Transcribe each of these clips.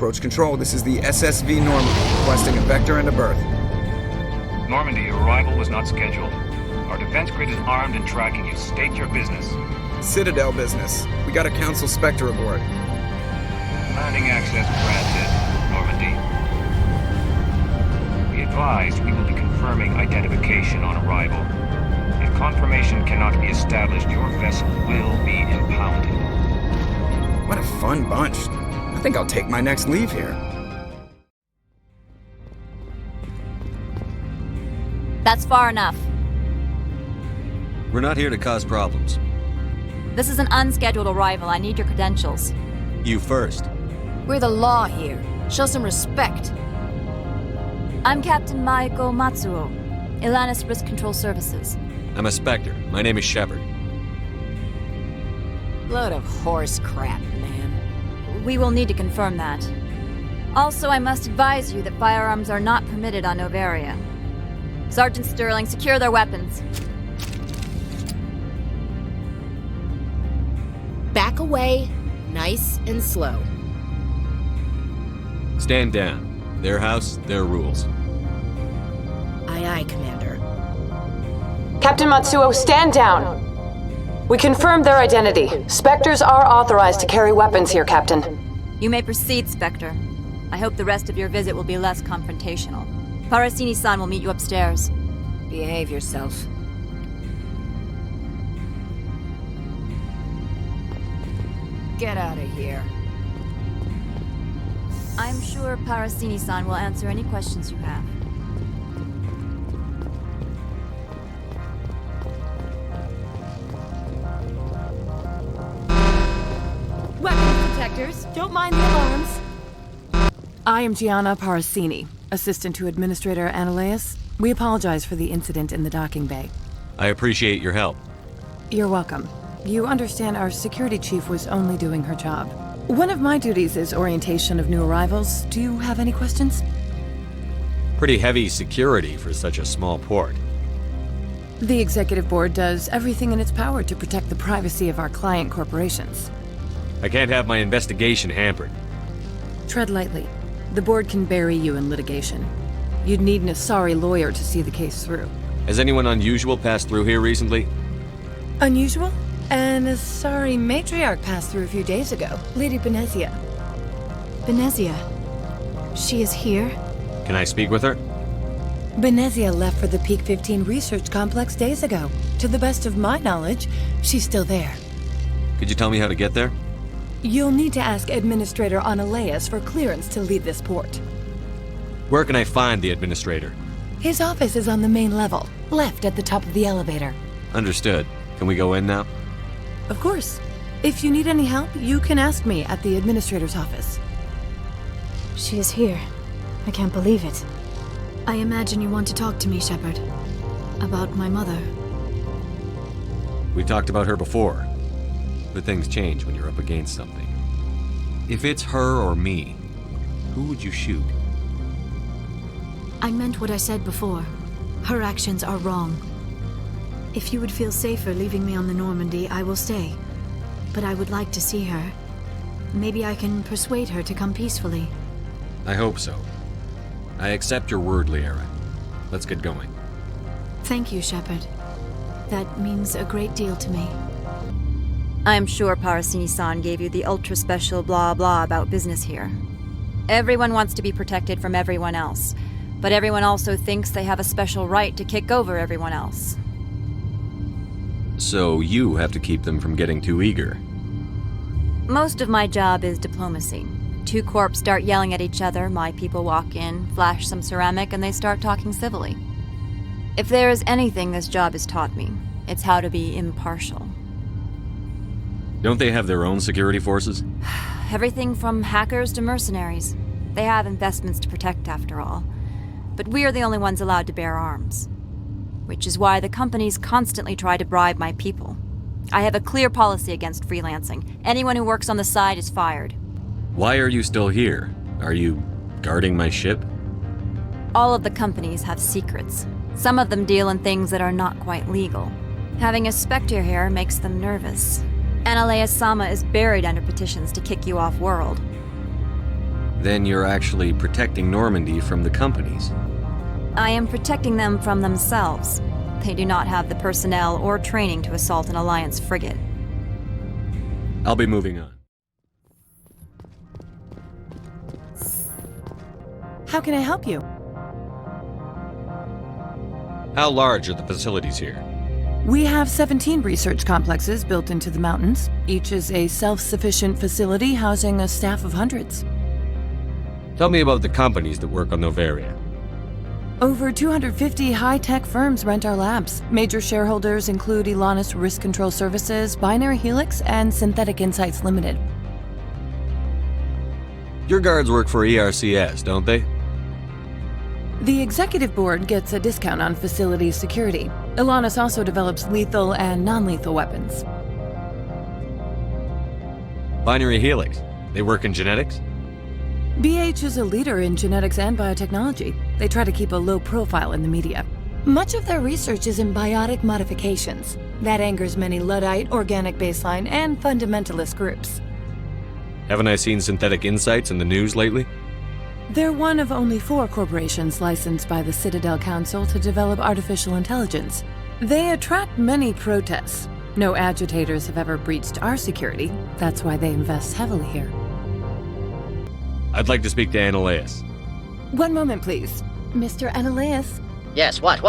Approach Control, this is the SSV Normandy, requesting a vector and a berth. Normandy, your arrival was not scheduled. Our defense grid is armed and tracking you. State your business. Citadel business. We got a Council Spectre aboard. Landing access granted, Normandy. Be advised, we will be confirming identification on arrival. If confirmation cannot be established, your vessel will be impounded. What a fun bunch. I think I'll take my next leave here. That's far enough. We're not here to cause problems. This is an unscheduled arrival. I need your credentials. You first. We're the law here. Show some respect. I'm Captain Maiko Matsuo, Ilanis Risk Control Services. I'm a Spectre. My name is Shepard. Load of horse crap, man. We will need to confirm that. Also, I must advise you that firearms are not permitted on Novaria. Sergeant Sterling, secure their weapons. Back away, nice and slow. Stand down. Their house, their rules. Aye, aye, Commander. Captain Matsuo, stand down! We confirmed their identity. Spectres are authorized to carry weapons here, Captain. You may proceed, Spectre. I hope the rest of your visit will be less confrontational. Parasini-san will meet you upstairs. Behave yourself. Get out of here. I'm sure Parasini-san will answer any questions you have. Weapons detectors, don't mind the alarms. I am Gianna Parasini, assistant to Administrator Ananias. We apologize for the incident in the docking bay. I appreciate your help. You're welcome. You understand our security chief was only doing her job. One of my duties is orientation of new arrivals. Do you have any questions? Pretty heavy security for such a small port. The executive board does everything in its power to protect the privacy of our client corporations. I can't have my investigation hampered. Tread lightly. The board can bury you in litigation. You'd need an Asari lawyer to see the case through. Has anyone unusual passed through here recently? Unusual? An Asari matriarch passed through a few days ago. Lady Benezia. Benezia? She is here? Can I speak with her? Benezia left for the Peak 15 research complex days ago. To the best of my knowledge, she's still there. Could you tell me how to get there? You'll need to ask Administrator Ananias for clearance to leave this port. Where can I find the administrator? His office is on the main level, left at the top of the elevator. Understood. Can we go in now? Of course. If you need any help, you can ask me at the administrator's office. She is here. I can't believe it. I imagine you want to talk to me, Shepard. About my mother. We talked about her before. But things change when you're up against something. If it's her or me, who would you shoot? I meant what I said before. Her actions are wrong. If you would feel safer leaving me on the Normandy, I will stay. But I would like to see her. Maybe I can persuade her to come peacefully. I hope so. I accept your word, Liara. Let's get going. Thank you, Shepard. That means a great deal to me. I'm sure Parasini-san gave you the ultra-special blah blah about business here. Everyone wants to be protected from everyone else, but everyone also thinks they have a special right to kick over everyone else. So you have to keep them from getting too eager. Most of my job is diplomacy. Two corps start yelling at each other, my people walk in, flash some ceramic, and they start talking civilly. If there is anything this job has taught me, it's how to be impartial. Don't they have their own security forces? Everything from hackers to mercenaries. They have investments to protect, after all. But we're the only ones allowed to bear arms. Which is why the companies constantly try to bribe my people. I have a clear policy against freelancing. Anyone who works on the side is fired. Why are you still here? Are you guarding my ship? All of the companies have secrets. Some of them deal in things that are not quite legal. Having a Spectre here makes them nervous. Ananias-sama is buried under petitions to kick you off-world. Then you're actually protecting Normandy from the companies. I am protecting them from themselves. They do not have the personnel or training to assault an Alliance frigate. I'll be moving on. How can I help you? How large are the facilities here? We have 17 research complexes built into the mountains. Each is a self-sufficient facility housing a staff of hundreds. Tell me about the companies that work on Noveria. Over 250 high-tech firms rent our labs. Major shareholders include Elanis Risk Control Services, Binary Helix, and Synthetic Insights Limited. Your guards work for ERCS, don't they? The executive board gets a discount on facility security. Elanis also develops lethal and non-lethal weapons. Binary Helix. They work in genetics? BH is a leader in genetics and biotechnology. They try to keep a low profile in the media. Much of their research is in biotic modifications. That angers many Luddite, organic baseline, and fundamentalist groups. Haven't I seen Synthetic Insights in the news lately? They're one of only 4 corporations licensed by the Citadel Council to develop artificial intelligence. They attract many protests. No agitators have ever breached our security. That's why they invest heavily here. I'd like to speak to Annaleas. One moment, please. Mr. Annaleas? Yes, what?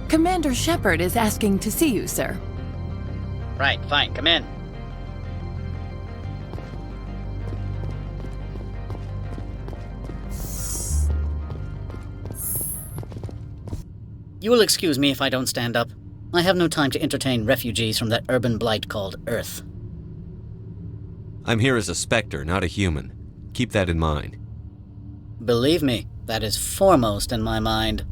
Commander Shepard is asking to see you, sir. Right, fine, come in. You will excuse me if I don't stand up. I have no time to entertain refugees from that urban blight called Earth. I'm here as a Spectre, not a human. Keep that in mind. Believe me, that is foremost in my mind.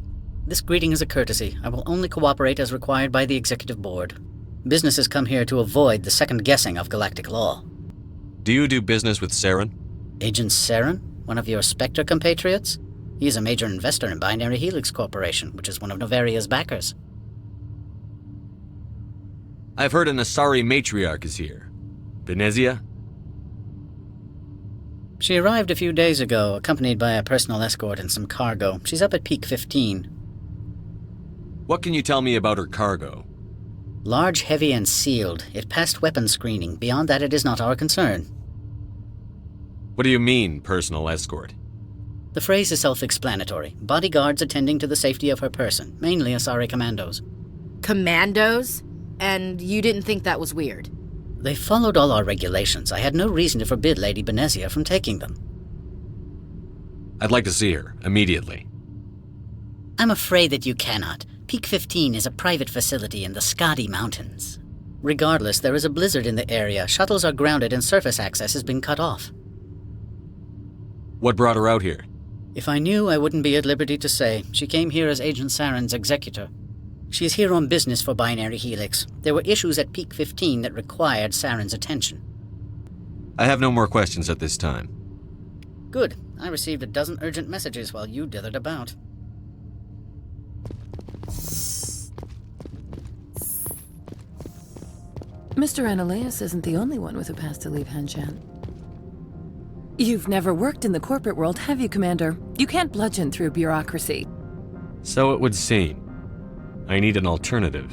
This greeting is a courtesy. I will only cooperate as required by the Executive Board. Businesses come here to avoid the second guessing of galactic law. Do you do business with Saren? Agent Saren? One of your Spectre compatriots? He is a major investor in Binary Helix Corporation, which is one of Novaria's backers. I've heard an Asari matriarch is here. Venezia? She arrived a few days ago, accompanied by a personal escort and some cargo. She's up at Peak 15. What can you tell me about her cargo? Large, heavy, and sealed. It passed weapons screening. Beyond that, it is not our concern. What do you mean, personal escort? The phrase is self-explanatory. Bodyguards attending to the safety of her person, mainly Asari commandos. Commandos? And you didn't think that was weird? They followed all our regulations. I had no reason to forbid Lady Benezia from taking them. I'd like to see her, immediately. I'm afraid that you cannot. Peak 15 is a private facility in the Skadi Mountains. Regardless, there is a blizzard in the area. Shuttles are grounded and surface access has been cut off. What brought her out here? If I knew, I wouldn't be at liberty to say. She came here as Agent Saren's executor. She is here on business for Binary Helix. There were issues at Peak 15 that required Saren's attention. I have no more questions at this time. Good. I received a dozen urgent messages while you dithered about. Mr. Annaleas isn't the only one with a pass to leave Hanshan. You've never worked in the corporate world, have you, Commander? You can't bludgeon through bureaucracy. So it would seem. I need an alternative.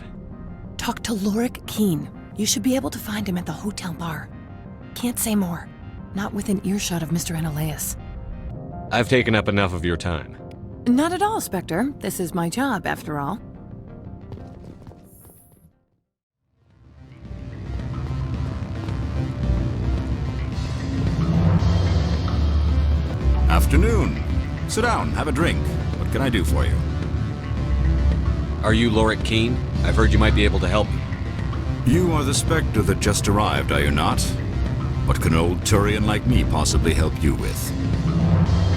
Talk to Lorik Keene. You should be able to find him at the hotel bar. Can't say more. Not within earshot of Mr. Annaleas. I've taken up enough of your time. Not at all, Spectre. This is my job, after all. Afternoon. Sit down, have a drink. What can I do for you? Are you Lorik Keene? I've heard you might be able to help me. You are the Spectre that just arrived, are you not? What can an old Turian like me possibly help you with?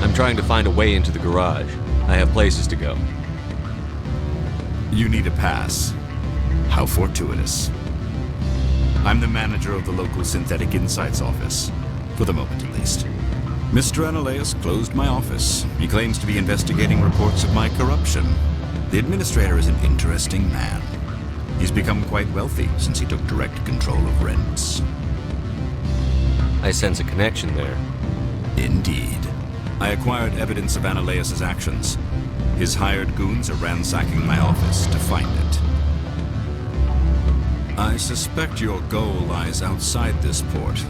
I'm trying to find a way into the garage. I have places to go. You need a pass. How fortuitous. I'm the manager of the local Synthetic Insights office. For the moment, at least. Mr. Annaleas closed my office. He claims to be investigating reports of my corruption. The administrator is an interesting man. He's become quite wealthy since he took direct control of rents. I sense a connection there. Indeed. I acquired evidence of Ananias' actions. His hired goons are ransacking my office to find it. I suspect your goal lies outside this port.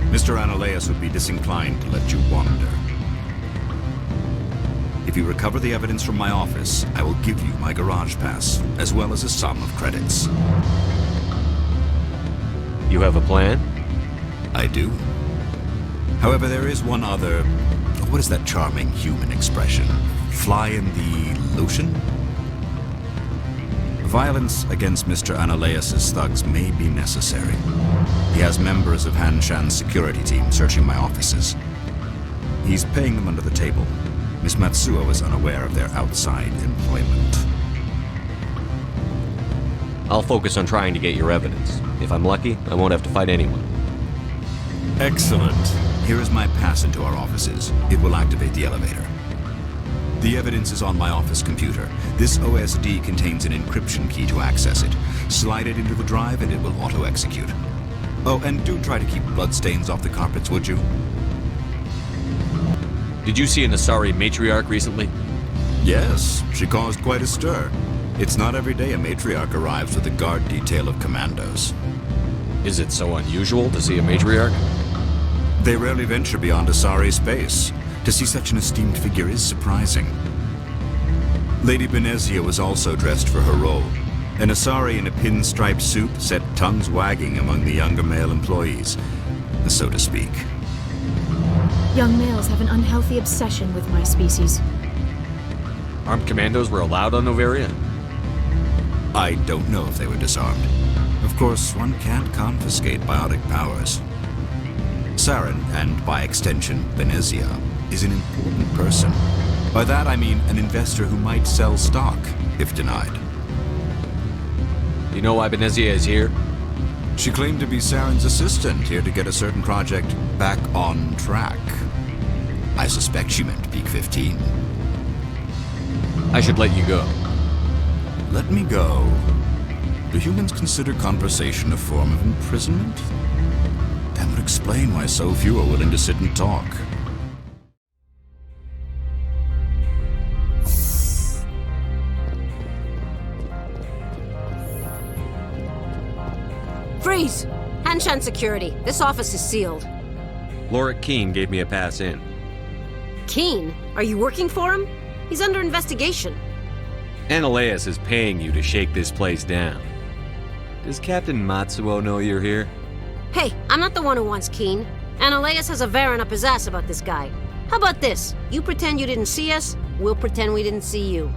Mr. Ananias would be disinclined to let you wander. If you recover the evidence from my office, I will give you my garage pass, as well as a sum of credits. You have a plan? I do. However, there is one other... What is that charming human expression? Fly in the lotion? Violence against Mr. Ananias' thugs may be necessary. He has members of Han Shan's security team searching my offices. He's paying them under the table. Miss Matsuo is unaware of their outside employment. I'll focus on trying to get your evidence. If I'm lucky, I won't have to fight anyone. Excellent. Here is my pass into our offices. It will activate the elevator. The evidence is on my office computer. This OSD contains an encryption key to access it. Slide it into the drive and it will auto-execute. Oh, and do try to keep bloodstains off the carpets, would you? Did you see an Asari matriarch recently? Yes, she caused quite a stir. It's not every day a matriarch arrives with a guard detail of commandos. Is it so unusual to see a matriarch? They rarely venture beyond Asari space. To see such an esteemed figure is surprising. Lady Benezia was also dressed for her role. An Asari in a pinstriped suit set tongues wagging among the younger male employees, so to speak. Young males have an unhealthy obsession with my species. Armed commandos were allowed on Noveria? I don't know if they were disarmed. Of course, one can't confiscate biotic powers. Saren, and by extension, Benezia, is an important person. By that I mean an investor who might sell stock, if denied. You know why Benezia is here? She claimed to be Saren's assistant, here to get a certain project back on track. I suspect she meant Peak 15. I should let you go. Let me go. Do humans consider conversation a form of imprisonment? That would explain why so few are willing to sit and talk. Freeze! Hanshan Security, this office is sealed. Lorik Keen gave me a pass in. Keen? Are you working for him? He's under investigation. Ananias is paying you to shake this place down. Does Captain Matsuo know you're here? Hey, I'm not the one who wants Keen. Ananias has a Varen up his ass about this guy. How about this? You pretend you didn't see us, we'll pretend we didn't see you.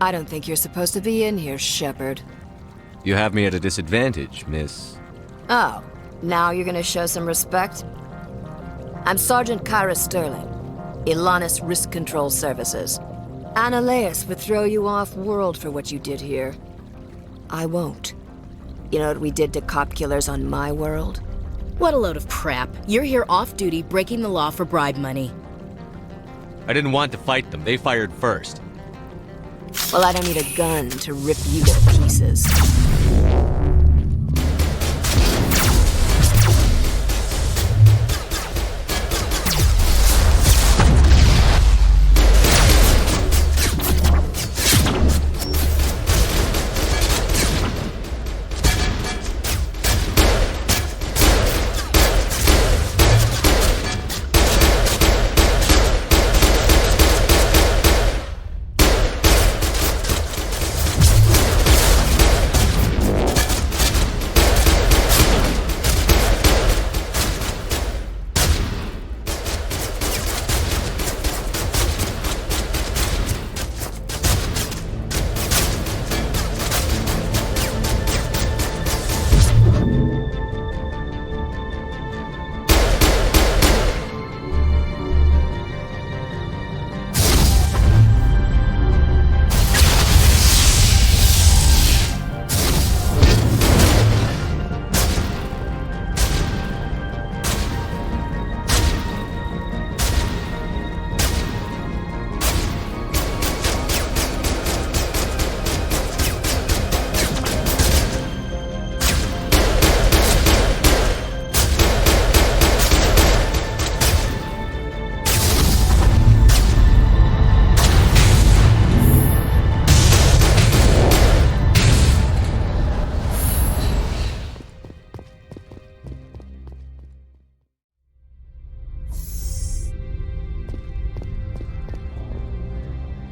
I don't think you're supposed to be in here, Shepard. You have me at a disadvantage, miss. Oh, now you're gonna show some respect? I'm Sergeant Kyra Sterling, Ilanis Risk Control Services. Ananias would throw you off-world for what you did here. I won't. You know what we did to cop killers on my world? What a load of crap. You're here off-duty breaking the law for bribe money. I didn't want to fight them. They fired first. Well, I don't need a gun to rip you to pieces.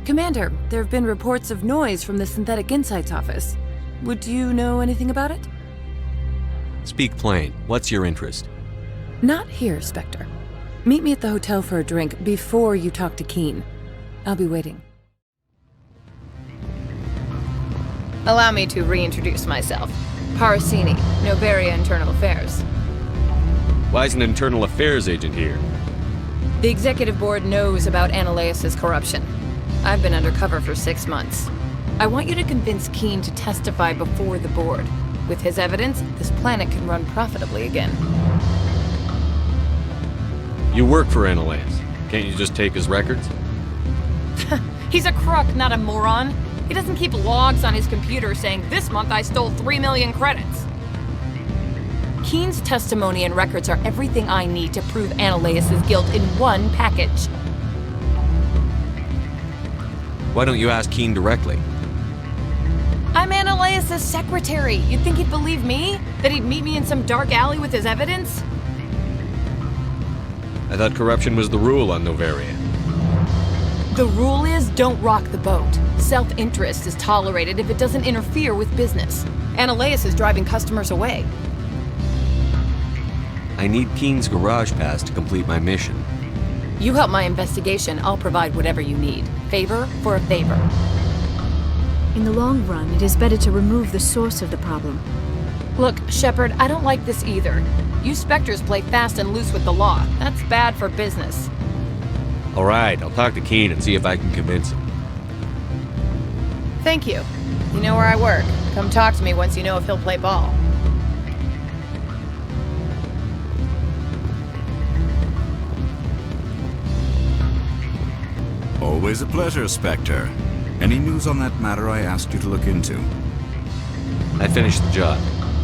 Commander, there have been reports of noise from the Synthetic Insights office. Would you know anything about it? Speak plain. What's your interest? Not here, Spectre. Meet me at the hotel for a drink before you talk to Keen. I'll be waiting. Allow me to reintroduce myself. Parasini, Novaria Internal Affairs. Why is an internal affairs agent here? The executive board knows about Ananias' corruption. I've been undercover for 6 months. I want you to convince Keen to testify before the board. With his evidence, this planet can run profitably again. You work for Ananias. Can't you just take his records? He's a crook, not a moron. He doesn't keep logs on his computer saying, "This month I stole 3 million credits." Keen's testimony and records are everything I need to prove Ananias' guilt in one package. Why don't you ask Keen directly? I'm Ananias' secretary. You'd think he'd believe me? That he'd meet me in some dark alley with his evidence? I thought corruption was the rule on Novaria. The rule is, don't rock the boat. Self-interest is tolerated if it doesn't interfere with business. Ananias is driving customers away. I need Keen's garage pass to complete my mission. You help my investigation, I'll provide whatever you need. Favor for a favor. In the long run, it is better to remove the source of the problem. Look, Shepard, I don't like this either. You Spectres play fast and loose with the law. That's bad for business. All right, I'll talk to Keen and see if I can convince him. Thank you. You know where I work. Come talk to me once you know if he'll play ball. Always a pleasure, Spectre. Any news on that matter I asked you to look into? I finished the job,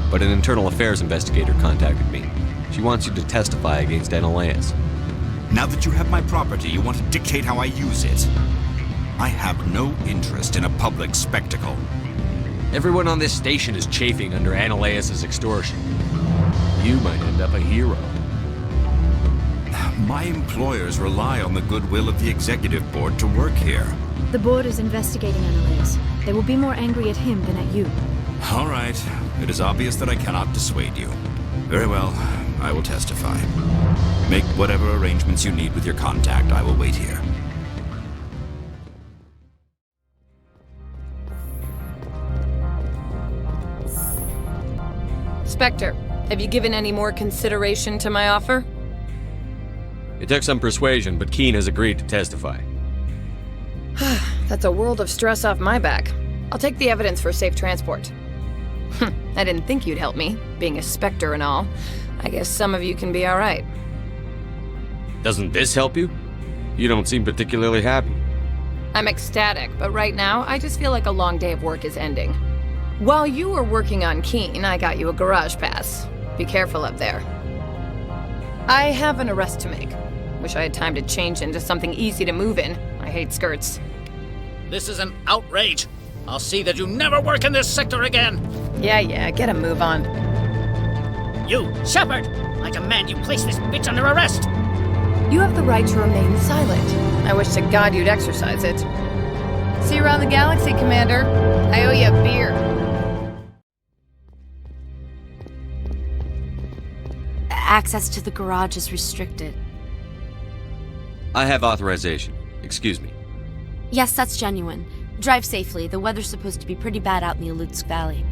but an internal affairs investigator contacted me. She wants you to testify against Ananias. Now that you have my property, you want to dictate how I use it. I have no interest in a public spectacle. Everyone on this station is chafing under Ananias' extortion. You might end up a hero. My employers rely on the goodwill of the executive board to work here. The board is investigating Ananias. They will be more angry at him than at you. All right. It is obvious that I cannot dissuade you. Very well. I will testify. Make whatever arrangements you need with your contact. I will wait here. Spectre, have you given any more consideration to my offer? It took some persuasion, but Keen has agreed to testify. That's a world of stress off my back. I'll take the evidence for safe transport. I didn't think you'd help me, being a Spectre and all. I guess some of you can be all right. Doesn't this help you? You don't seem particularly happy. I'm ecstatic, but right now, I just feel like a long day of work is ending. While you were working on Keen, I got you a garage pass. Be careful up there. I have an arrest to make. Wish I had time to change into something easy to move in. I hate skirts. This is an outrage. I'll see that you never work in this sector again. Yeah, get a move on. You, Shepard! I demand you place this bitch under arrest! You have the right to remain silent. I wish to God you'd exercise it. See you around the galaxy, Commander. I owe you a beer. Access to the garage is restricted. I have authorization. Excuse me. Yes, that's genuine. Drive safely. The weather's supposed to be pretty bad out in the Alutsk Valley.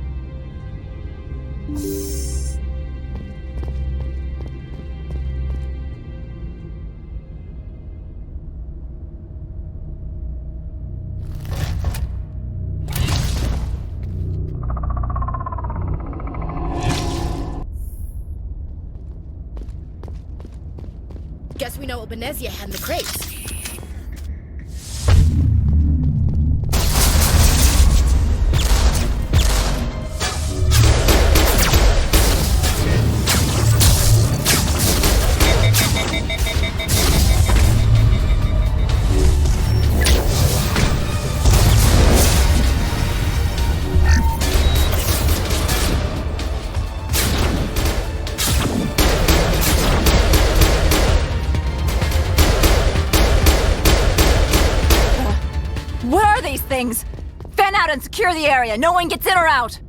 Guess we know what Benezia had in the crates. What are these things? Fan out and secure the area. No one gets in or out.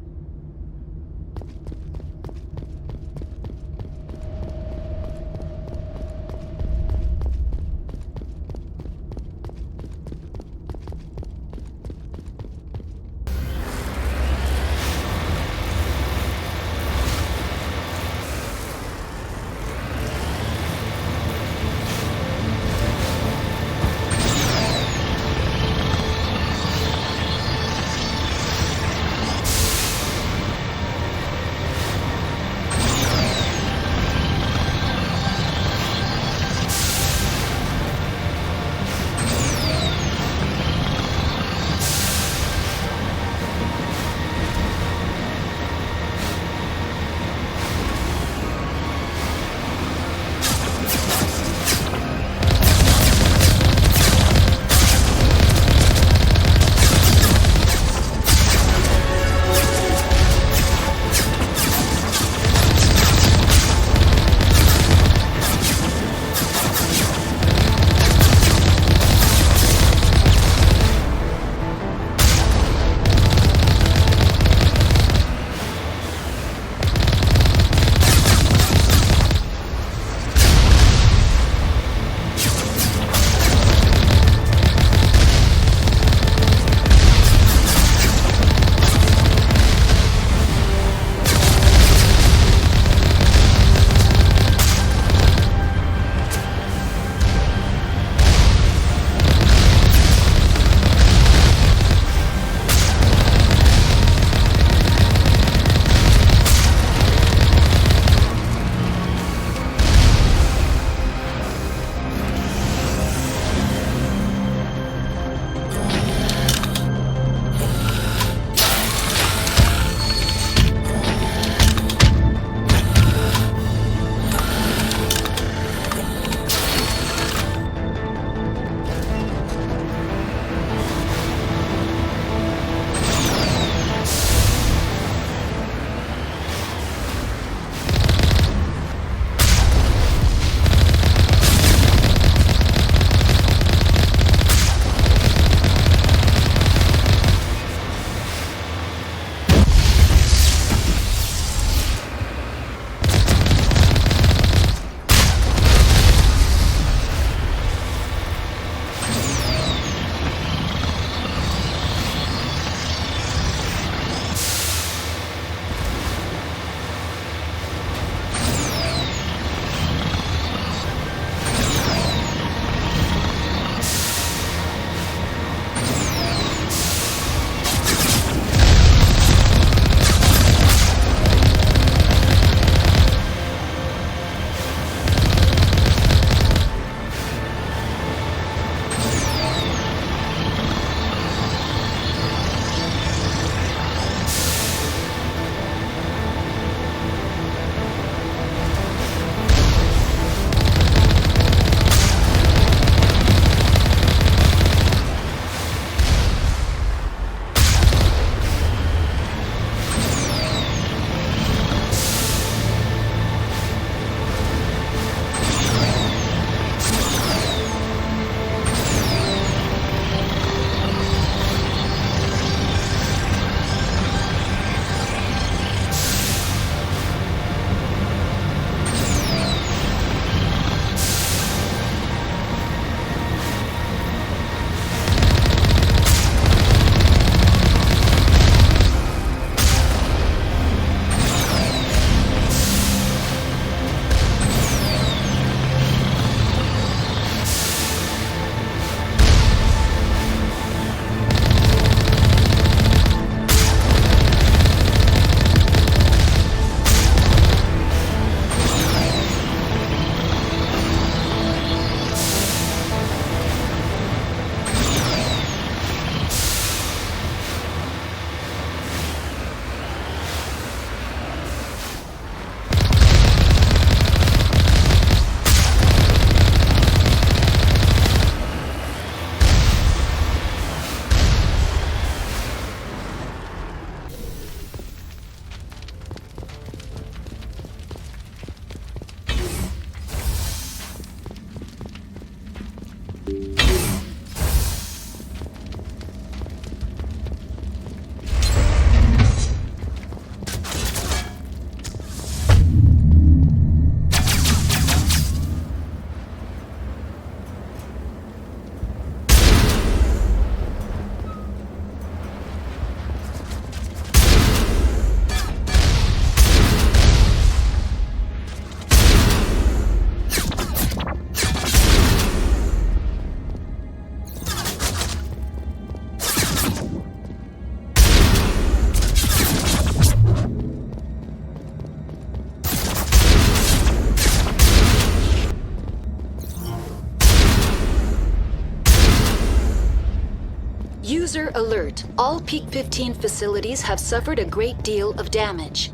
User alert. All Peak 15 facilities have suffered a great deal of damage.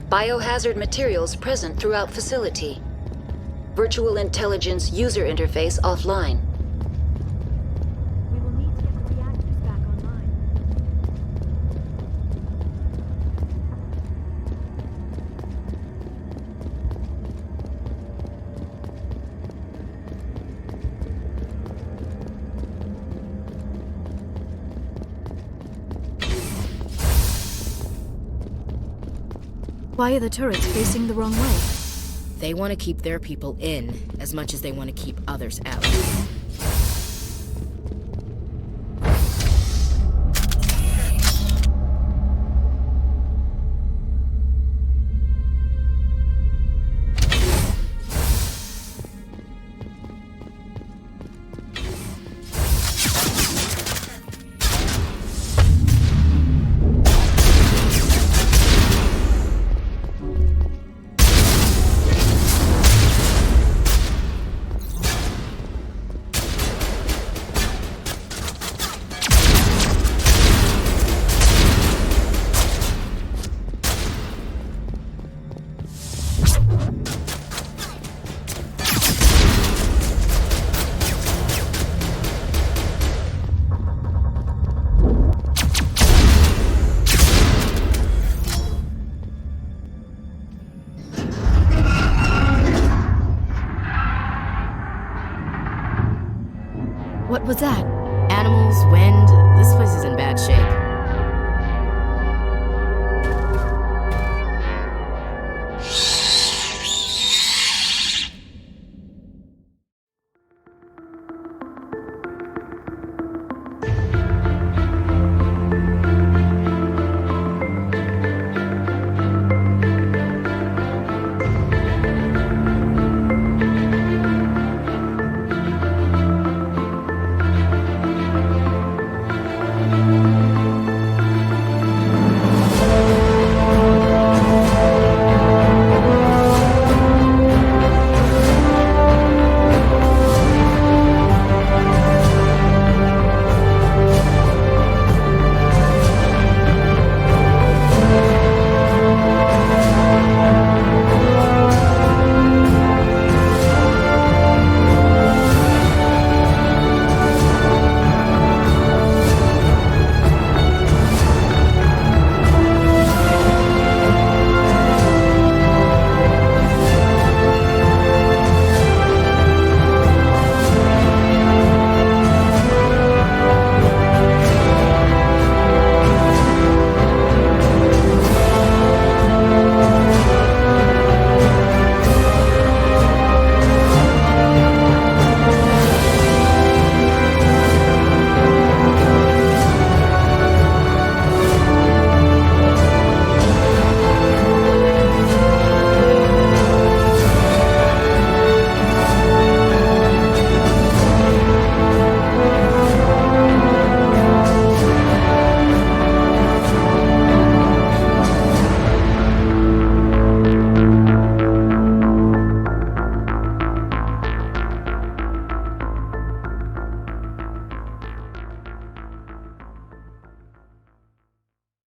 Biohazard materials present throughout facility. Virtual intelligence user interface offline. We will need to get the reactors back online. Why are the turrets facing the wrong way? They want to keep their people in as much as they want to keep others out. What was that?